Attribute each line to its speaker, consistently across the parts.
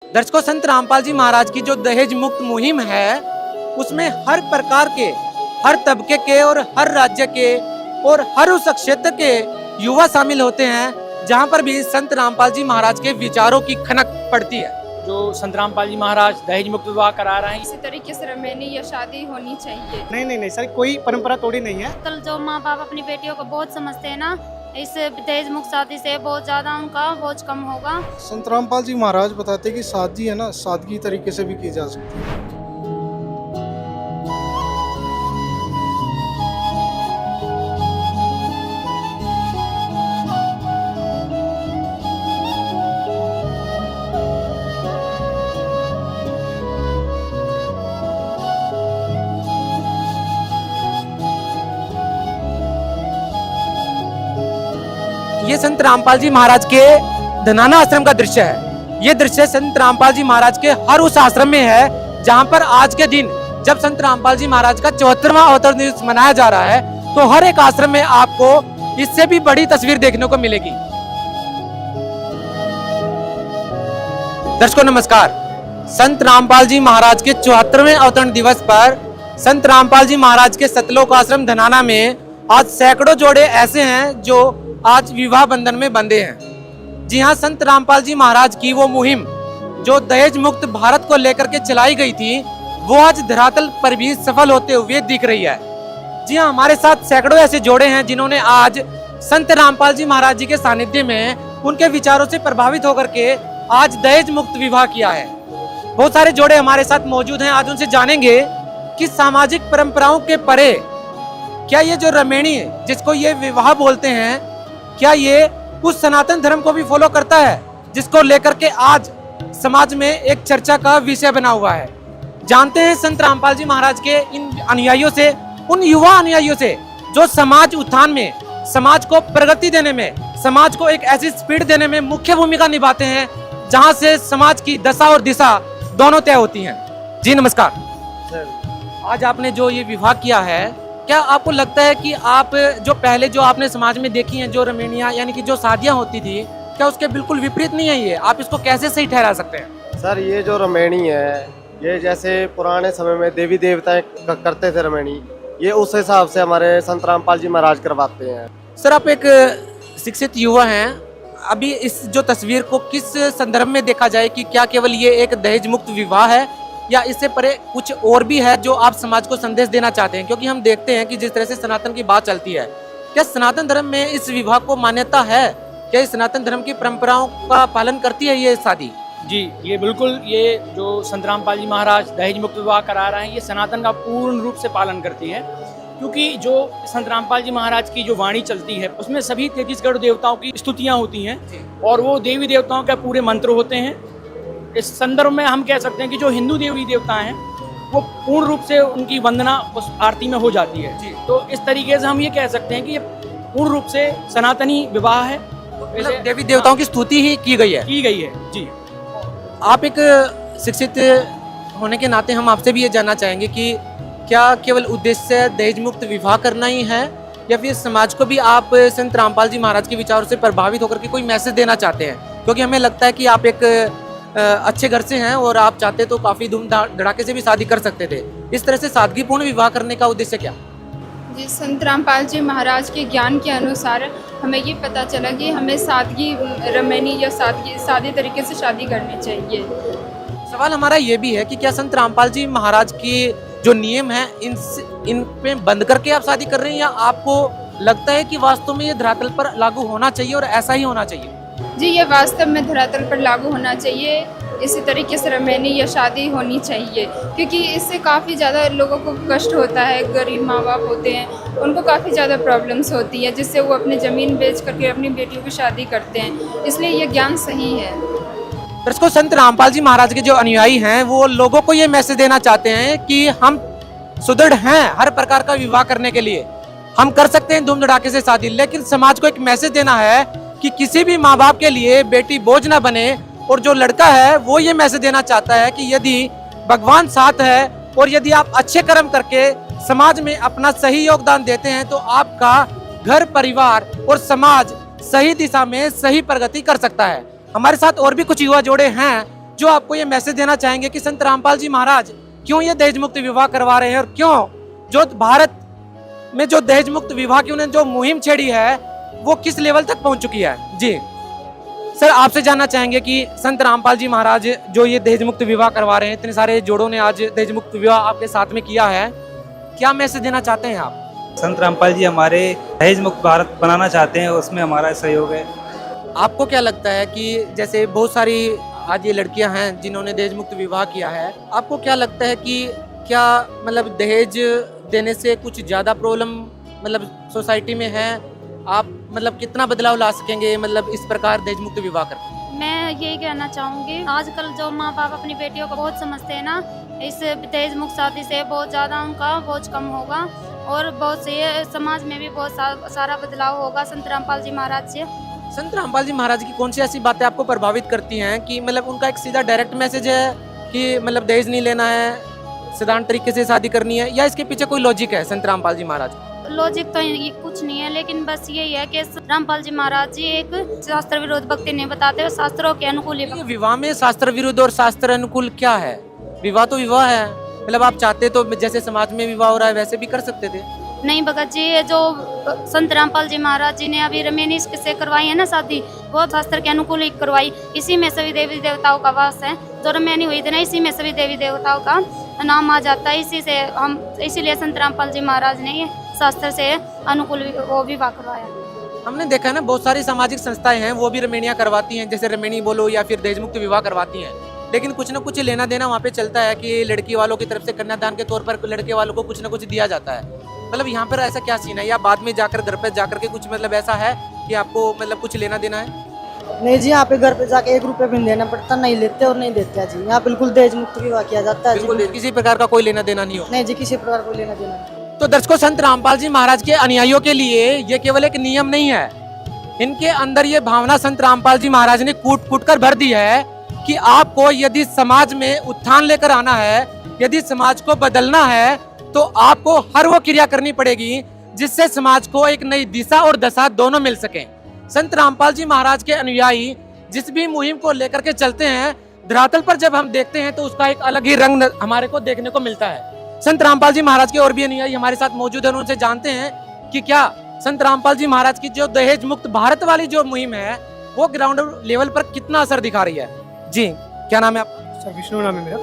Speaker 1: दर्शकों, संत रामपाल जी महाराज की जो दहेज मुक्त मुहिम है उसमें हर प्रकार के, हर तबके के और हर राज्य के और हर उस क्षेत्र के युवा शामिल होते हैं जहां पर भी संत रामपाल जी महाराज के विचारों की खनक पड़ती है।
Speaker 2: जो संत रामपाल जी महाराज दहेज मुक्त विवाह करा रहे हैं,
Speaker 3: इसी तरीके से रमैनी या शादी होनी चाहिए।
Speaker 4: नहीं सर, कोई परंपरा तोड़ी नहीं है।
Speaker 5: कल जो माँ बाप अपनी बेटियों को बहुत समझते हैं ना, इस दहेज मुक्त शादी से बहुत ज्यादा उनका बोझ कम होगा।
Speaker 6: संत रामपाल जी महाराज बताते कि शादी है ना, सादगी तरीके से भी की जा सकती है।
Speaker 1: ये संत रामपाल जी महाराज के धनाना आश्रम का दृश्य है। ये दृश्य संत रामपाल जी महाराज के हर उस आश्रम में है जहां पर आज के दिन जब संत रामपाल जी महाराज का 74वां अवतरण दिवस मनाया जा रहा है तो हर एक आश्रम में आपको इससे भी बड़ी तस्वीर देखने को मिलेगी। दर्शकों नमस्कार, संत रामपाल जी महाराज के 74वें अवतरण दिवस पर संत रामपाल जी महाराज के सतलोक आश्रम धनाना में आज सैकड़ों जोड़े ऐसे हैं जो आज विवाह बंधन में बंधे हैं। जी हाँ, संत रामपाल जी महाराज की वो मुहिम जो दहेज मुक्त भारत को लेकर के चलाई गई थी वो आज धरातल पर भी सफल होते हुए दिख रही है। जी हाँ, हमारे साथ सैकड़ों ऐसे जोड़े हैं जिन्होंने आज संत रामपाल जी महाराज जी के सानिध्य में उनके विचारों से प्रभावित होकर के आज दहेज मुक्त विवाह किया है। बहुत सारे जोड़े हमारे साथ मौजूद हैं, आज उनसे जानेंगे कि सामाजिक परंपराओं के परे क्या ये जो रमैनी है जिसको ये विवाह बोलते हैं, क्या ये उस सनातन धर्म को भी फॉलो करता है जिसको लेकर के आज समाज में एक चर्चा का विषय बना हुआ है। जानते हैं संत रामपाल जी महाराज के इन अनुयायियों से, उन युवा अनुयायियों से जो समाज उत्थान में, समाज को प्रगति देने में, समाज को एक ऐसी स्पीड देने में मुख्य भूमिका निभाते हैं जहां से समाज की दशा और दिशा दोनों तय होती हैं। जी नमस्कार सर, आज आपने जो ये विवाह किया है, क्या आपको लगता है कि आप जो पहले जो आपने समाज में देखी हैं जो रमैनियां यानी कि जो शादियां होती थी, क्या उसके बिल्कुल विपरीत नहीं है ये? आप इसको कैसे सही ठहरा सकते हैं?
Speaker 7: सर, ये जो रमैनी है, ये जैसे पुराने समय में देवी देवता करते थे रमैनी, ये उस हिसाब से हमारे संत रामपाल जी महाराज करवाते हैं।
Speaker 1: सर, आप एक शिक्षित युवा हैं, अभी इस जो तस्वीर को किस संदर्भ में देखा जाए कि क्या केवल ये एक दहेज मुक्त विवाह है या इससे परे कुछ और भी है जो आप समाज को संदेश देना चाहते हैं? क्योंकि हम देखते हैं कि जिस तरह से सनातन की बात चलती है, क्या सनातन धर्म में इस विवाह को मान्यता है? क्या इस सनातन धर्म की परंपराओं का पालन करती है ये शादी?
Speaker 2: जी ये बिल्कुल, ये जो संत रामपाल जी महाराज दहेज मुक्त विवाह करा रहे हैं, ये सनातन का पूर्ण रूप से पालन करती है। क्योंकि जो संत रामपाल जी महाराज की जो वाणी चलती है उसमें सभी 33 करोड़ देवताओं की स्तुतियाँ होती हैं और वो देवी देवताओं के पूरे मंत्र होते हैं। इस संदर्भ में हम कह सकते हैं कि जो हिंदू देवी देवता हैं वो पूर्ण रूप से उनकी वंदना उस आरती में हो जाती है। तो इस तरीके से हम ये कह सकते हैं कि ये पूर्ण रूप से सनातनी विवाह है,
Speaker 1: मतलब देवी देवताओं की स्तुति ही की गई है
Speaker 2: जी।
Speaker 1: आप एक शिक्षित होने के नाते हम आपसे भी ये जानना चाहेंगे कि क्या केवल उद्देश्य दहेज मुक्त विवाह करना ही है या फिर समाज को भी आप संत रामपाल जी महाराज के विचारों से प्रभावित होकर के कोई मैसेज देना चाहते हैं? क्योंकि हमें लगता है कि आप एक अच्छे घर से हैं और आप चाहते तो काफी धूम धड़ाके से भी शादी कर सकते थे। इस तरह से सादगीपूर्ण विवाह करने का उद्देश्य क्या?
Speaker 3: जी, संत रामपाल जी महाराज के ज्ञान के अनुसार हमें ये पता चला कि हमें सादगी, रमैनी या सादे तरीके से शादी करनी चाहिए।
Speaker 1: सवाल हमारा ये भी है कि क्या संत रामपाल जी महाराज की जो नियम है इन पे बंद करके आप शादी कर रहे हैं या आपको लगता है कि वास्तव में ये धरातल पर लागू होना चाहिए और ऐसा ही होना चाहिए?
Speaker 3: जी, ये वास्तव में धरातल पर लागू होना चाहिए। इसी तरीके से रमैनी या शादी होनी चाहिए क्योंकि इससे काफ़ी ज़्यादा लोगों को कष्ट होता है। गरीब माँ बाप होते हैं, उनको काफ़ी ज़्यादा प्रॉब्लम्स होती है जिससे वो अपनी ज़मीन बेच करके अपनी बेटियों की शादी करते हैं। इसलिए ये ज्ञान सही है।
Speaker 1: दर्शकों, संत रामपाल जी महाराज के जो अनुयायी हैं वो लोगों को ये मैसेज देना चाहते हैं कि हम सुदृढ़ हैं हर प्रकार का विवाह करने के लिए, हम कर सकते हैं धूम धड़ाके से शादी, लेकिन समाज को एक मैसेज देना है कि किसी भी माँ बाप के लिए बेटी बोझ ना बने। और जो लड़का है वो ये मैसेज देना चाहता है कि यदि भगवान साथ है और यदि आप अच्छे कर्म करके समाज में अपना सही योगदान देते हैं तो आपका घर, परिवार और समाज सही दिशा में सही प्रगति कर सकता है। हमारे साथ और भी कुछ युवा जोड़े हैं जो आपको ये मैसेज देना चाहेंगे कि संत रामपाल जी महाराज क्यों ये दहेज मुक्त विवाह करवा रहे हैं, और क्यों जो भारत में जो दहेज मुक्त विवाह की उन्होंने जो मुहिम छेड़ी है वो किस लेवल तक पहुंच चुकी है। जी सर, आपसे जानना चाहेंगे कि संत रामपाल जी महाराज जो ये दहेज मुक्त विवाह करवा रहे हैं, इतने सारे जोड़ों ने आज दहेज मुक्त विवाह आपके साथ में किया है, क्या मैसेज देना चाहते हैं आप?
Speaker 8: संत रामपाल जी हमारे दहेज मुक्त भारत बनाना चाहते हैं, उसमें हमारा सहयोग है।
Speaker 1: आपको क्या लगता है कि जैसे बहुत सारी आज ये लड़कियां हैं जिन्होंने दहेज मुक्त विवाह किया है, आपको क्या लगता है कि क्या मतलब दहेज देने से कुछ ज़्यादा प्रॉब्लम मतलब सोसाइटी में है? आप मतलब कितना बदलाव ला सकेंगे मतलब इस प्रकार दहेज मुक्त विवाह कर?
Speaker 5: मैं यही कहना चाहूँगी, आजकल जो माँ बाप अपनी बेटियों को बहुत समझते हैं ना, इस दहेज मुक्त शादी से बहुत ज़्यादा उनका बोझ कम होगा और बहुत से समाज में भी बहुत सारा बदलाव होगा संत रामपाल जी महाराज से।
Speaker 1: संत रामपाल जी महाराज की कौन सी ऐसी बातें आपको प्रभावित करती हैं कि मतलब उनका एक सीधा डायरेक्ट मैसेज है कि मतलब दहेज नहीं लेना है, साधारण तरीके से शादी करनी है, या इसके पीछे कोई लॉजिक है संत रामपाल जी महाराज?
Speaker 5: लॉजिक तो ये कुछ नहीं है, लेकिन बस यही है कि रामपाल जी महाराज जी एक शास्त्र विरोध भक्ति नहीं बताते और शास्त्रों के अनुकूल ही।
Speaker 1: विवाह में शास्त्र विरुद्ध और शास्त्र अनुकूल क्या है? विवाह तो विवाह है, मतलब आप चाहते तो जैसे समाज में विवाह हो रहा है वैसे भी कर सकते थे।
Speaker 5: नहीं भगत जी, ये जो संत रामपाल जी महाराज जी ने अभी रमेनी से करवाई है ना शादी, वो शास्त्र के अनुकूल ही करवाई। इसी में सभी देवी देवताओं का वास है, जो रमेनी हुई थी ना इसी में सभी देवी देवताओं का नाम आ जाता है। इसी से हम इसीलिए संत रामपाल जी महाराज ने ये शास्त्र से अनुकूल वो विवाह करवाया।
Speaker 1: हमने देखा है ना बहुत सारी सामाजिक संस्थाएं हैं वो भी रमेनियां करवाती हैं, जैसे रमेनी बोलो या फिर दहेज मुक्त विवाह करवाती हैं, लेकिन कुछ ना कुछ लेना देना वहाँ पे चलता है कि लड़की वालों की तरफ से कन्यादान के तौर पर लड़के वालों को कुछ ना कुछ दिया जाता है। मतलब यहाँ पर ऐसा क्या सीन है, या बाद में जाकर घर पे जाकर के कुछ मतलब ऐसा है कि आपको मतलब कुछ लेना देना है?
Speaker 9: नहीं जी, यहाँ पे घर पे जाके 1 रुपया भी देना पड़ता, नहीं लेते और नहीं देते जी। यहाँ बिल्कुल दहेज मुक्त विवाह किया जाता है
Speaker 1: बिल्कुल, किसी प्रकार का कोई लेना देना नहीं हो?
Speaker 9: नहीं जी, किसी प्रकार कोई लेना देना नहीं।
Speaker 1: तो दर्शकों, संत रामपाल जी महाराज के अनुयायियों के लिए ये केवल एक नियम नहीं है, इनके अंदर ये भावना संत रामपाल जी महाराज ने कूट कूट कर भर दी है कि आपको यदि समाज में उत्थान लेकर आना है, यदि समाज को बदलना है, तो आपको हर वो क्रिया करनी पड़ेगी जिससे समाज को एक नई दिशा और दशा दोनों मिल सके। संत रामपाल जी महाराज के अनुयायी जिस भी मुहिम को लेकर के चलते हैं, धरातल पर जब हम देखते हैं तो उसका एक अलग ही रंग हमारे को देखने को मिलता है। संत रामपाल जी महाराज के और भी अनुयायी हमारे साथ मौजूद हैं, उनसे जानते हैं कि क्या संत रामपाल जी महाराज की जो दहेज मुक्त भारत वाली जो मुहिम है वो ग्राउंड लेवल पर कितना असर दिखा रही है। जी, क्या नाम है आपका?
Speaker 4: सर विष्णु नाम है मेरा।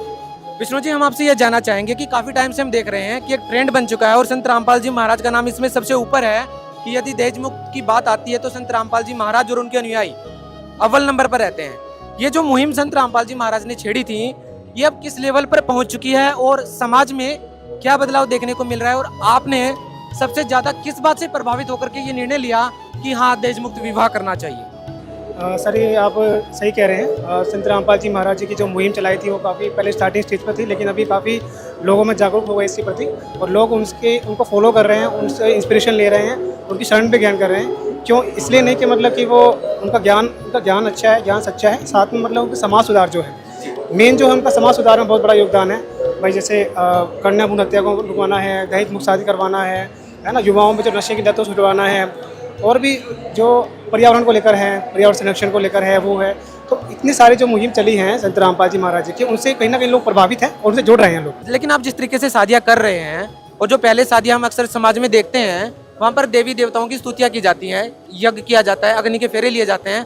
Speaker 1: विष्णु जी, हम आपसे ये जानना चाहेंगे कि काफी टाइम से हम देख रहे हैं कि एक ट्रेंड बन चुका है और संत रामपाल जी महाराज का नाम इसमें सबसे ऊपर है कि यदि दहेज मुक्त की बात आती है तो संत रामपाल जी महाराज और उनके अनुयायी अव्वल नंबर पर रहते हैं। ये जो मुहिम संत रामपाल जी महाराज ने छेड़ी थी, ये अब किस लेवल पर पहुंच चुकी है और समाज में क्या बदलाव देखने को मिल रहा है, और आपने सबसे ज्यादा किस बात से प्रभावित होकर के ये निर्णय लिया कि हाँ दहेज मुक्त विवाह करना चाहिए?
Speaker 4: सर ये आप सही कह रहे हैं। संत रामपाल जी महाराज जी की जो मुहिम चलाई थी वो काफ़ी पहले स्टार्टिंग स्टेज पर थी, लेकिन अभी काफ़ी लोगों में जागरूक हो गए इसके प्रति और लोग उनको फॉलो कर रहे हैं, उनसे इंस्पिरेशन ले रहे हैं, उनकी शरण पे ज्ञान कर रहे हैं। क्यों? इसलिए नहीं कि मतलब कि वो उनका ज्ञान अच्छा है, ज्ञान सच्चा है, साथ में मतलब उनका समाज सुधार जो है मेन जो है उनका समाज सुधार में बहुत बड़ा योगदान है। भाई जैसे कन्या भ्रूण हत्या को रुकवाना है, दहेज मुक्त शादी करवाना है ना, युवाओं में जो नशे की लतों से छुड़वाना है, और भी जो पर्यावरण को लेकर है, पर्यावरण संरक्षण को लेकर है वो है। तो इतनी सारी जो मुहिम चली हैं संत रामपाल जी महाराज जी की, उनसे कहीं ना कहीं लोग प्रभावित हैं और उनसे जुड़ रहे हैं लोग।
Speaker 1: लेकिन आप जिस तरीके से शादियां कर रहे हैं और जो पहले शादियां हम अक्सर समाज में देखते हैं, वहाँ पर देवी देवताओं की स्तुतियां की जाती हैं, यज्ञ किया जाता है, अग्नि के फेरे लिए जाते हैं,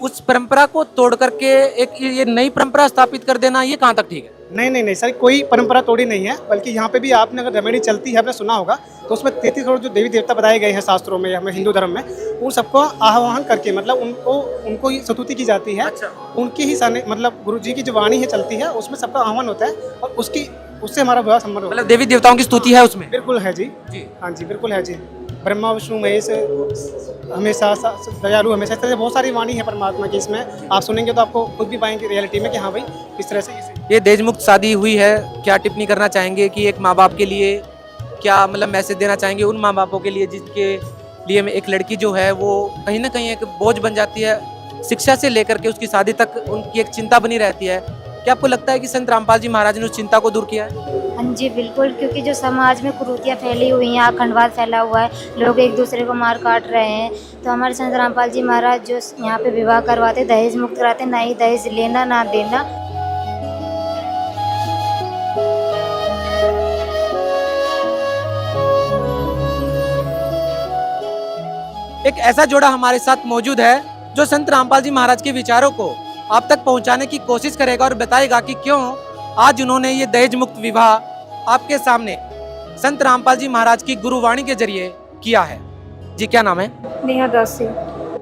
Speaker 1: उस परंपरा को तोड़ करके एक ये नई परंपरा स्थापित कर देना, ये कहाँ तक ठीक है?
Speaker 4: नहीं सर, कोई परंपरा तोड़ी नहीं है, बल्कि यहाँ पे भी आपने अगर रमेणी चलती है, आपने सुना होगा, तो उसमें 33 करोड़ जो देवी देवता बताए गए हैं शास्त्रों में, हमें हिंदू धर्म में, उन सबको आह्वान करके मतलब उनको ही स्तुति की जाती है। अच्छा। उनकी ही मतलब गुरु जी की जो वाणी है चलती है, उसमें सबका आह्वान होता है और उससे हमारा विवाह संबंध होता है।
Speaker 1: मतलब देवी देवताओं की स्तुति है उसमें?
Speaker 4: बिल्कुल है जी। हाँ जी, बिल्कुल है जी। ब्रह्मा विष्णु महेश हमेशा दयालु हमेशा, इस तरह से बहुत सारी वाणी है परमात्मा की। इसमें आप सुनेंगे तो आपको खुद भी पाएंगे रियलिटी में कि हाँ भाई इस तरह से
Speaker 1: ये दहेज मुक्त शादी हुई है। क्या टिप्पणी करना चाहेंगे कि एक माँ बाप के लिए क्या मतलब मैसेज देना चाहेंगे उन माँ बापों के लिए जिसके लिए एक लड़की जो है वो कहीं ना कहीं एक बोझ बन जाती है, शिक्षा से लेकर के उसकी शादी तक उनकी एक चिंता बनी रहती है? क्या आपको लगता है कि संत रामपाल जी महाराज ने उस चिंता को दूर किया है?
Speaker 10: हाँ जी बिल्कुल, क्योंकि जो समाज में कुरीतियाँ फैली हुई हैं, आखंडवाद फैला हुआ है, लोग एक दूसरे को मार काट रहे हैं, तो हमारे संत रामपाल जी महाराज जो यहाँ पे विवाह करवाते, दहेज मुक्त कराते, ना ही दहेज लेना ना देना।
Speaker 1: एक ऐसा जोड़ा हमारे साथ मौजूद है जो संत रामपाल जी महाराज के विचारों को आप तक पहुंचाने की कोशिश करेगा और बताएगा कि क्यों आज उन्होंने ये दहेज मुक्त विवाह आपके सामने संत रामपाल जी महाराज की गुरुवाणी के जरिए किया है। जी क्या नाम है?
Speaker 3: नेहा दासी।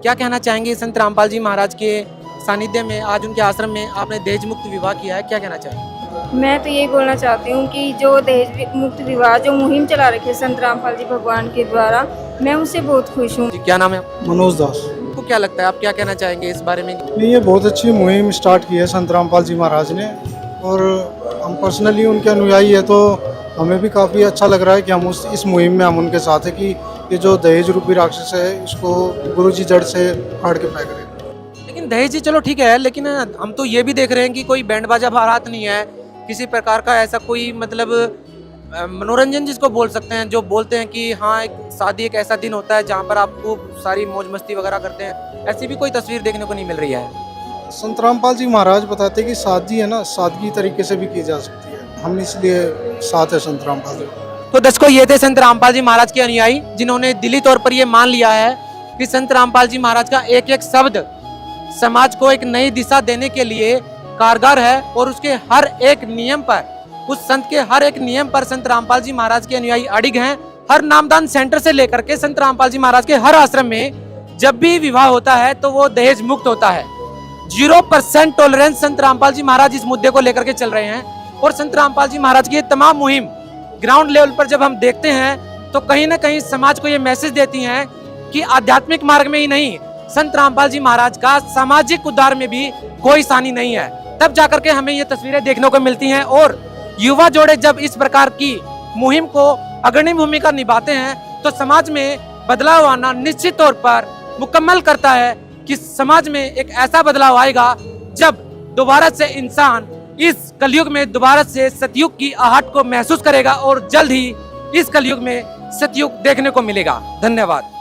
Speaker 1: क्या कहना चाहेंगे संत रामपाल जी महाराज के सानिध्य में आज उनके आश्रम में आपने दहेज मुक्त विवाह किया है, क्या कहना चाहेंगे?
Speaker 3: मैं तो यही बोलना चाहती हूँ कि जो दहेज मुक्त विवाह जो मुहिम चला रखी है संत रामपाल जी भगवान के द्वारा, मैं उससे बहुत खुश हूँ।
Speaker 1: जी क्या नाम है आपका?
Speaker 6: मनोज दास।
Speaker 1: आपको क्या लगता है, आप क्या कहना चाहेंगे इस बारे में?
Speaker 6: नहीं, ये बहुत अच्छी मुहिम स्टार्ट की है संत रामपाल जी महाराज ने, और हम पर्सनली उनके अनुयायी है तो हमें भी काफ़ी अच्छा लग रहा है कि हम इस मुहिम में हम उनके साथ है कि ये जो दहेज रूपी राक्षस है इसको गुरु जी जड़ से फाड़ के फेंक रहे हैं।
Speaker 1: लेकिन दहेज जी चलो ठीक है, लेकिन हम तो ये भी देख रहे हैं कि कोई बैंड बाजा बारात नहीं है, किसी प्रकार का ऐसा कोई मतलब मनोरंजन जिसको बोल सकते हैं, जो बोलते हैं कि हाँ एक शादी एक ऐसा दिन होता है जहाँ पर आप खूब सारी मौज मस्ती वगैरह करते हैं, ऐसी भी कोई तस्वीर देखने को नहीं मिल रही है।
Speaker 6: संत रामपाल जी महाराज बताते हैं कि शादी है ना सादगी तरीके से भी की जा सकती है, हम इसलिए साथ है संत रामपाल जी।
Speaker 1: तो दर्शकों, ये थे संत रामपाल जी महाराज के अनुयायी जिन्होंने दिली तौर पर ये मान लिया है कि संत रामपाल जी महाराज का एक एक शब्द समाज को एक नई दिशा देने के लिए कारगर है, और उसके हर एक नियम पर, उस संत के हर एक नियम पर संत रामपाल जी महाराज के अनुयायी अडिग हैं। हर नामदान सेंटर से लेकर के संत रामपाल जी महाराज के हर आश्रम में जब भी विवाह होता है तो वो दहेज मुक्त होता है। 0% टॉलरेंस संत रामपाल जी महाराज इस मुद्दे को लेकर के चल रहे हैं, और संत रामपाल जी महाराज की ये तमाम मुहिम ग्राउंड लेवल पर जब हम देखते हैं तो कहीं ना कहीं समाज को ये मैसेज देती हैं कि आध्यात्मिक मार्ग में ही नहीं, संत रामपाल जी महाराज का सामाजिक उद्धार में भी कोई सानी नहीं है। तब जाकर के हमें ये तस्वीरें देखने को मिलती हैं, और युवा जोड़े जब इस प्रकार की मुहिम को अग्रणी भूमिका निभाते हैं तो समाज में बदलाव आना निश्चित तौर पर मुकम्मल करता है कि समाज में एक ऐसा बदलाव आएगा जब दोबारा से इंसान इस कलयुग में दोबारा से सतयुग की आहट को महसूस करेगा, और जल्द ही इस कलयुग में सतयुग देखने को मिलेगा। धन्यवाद।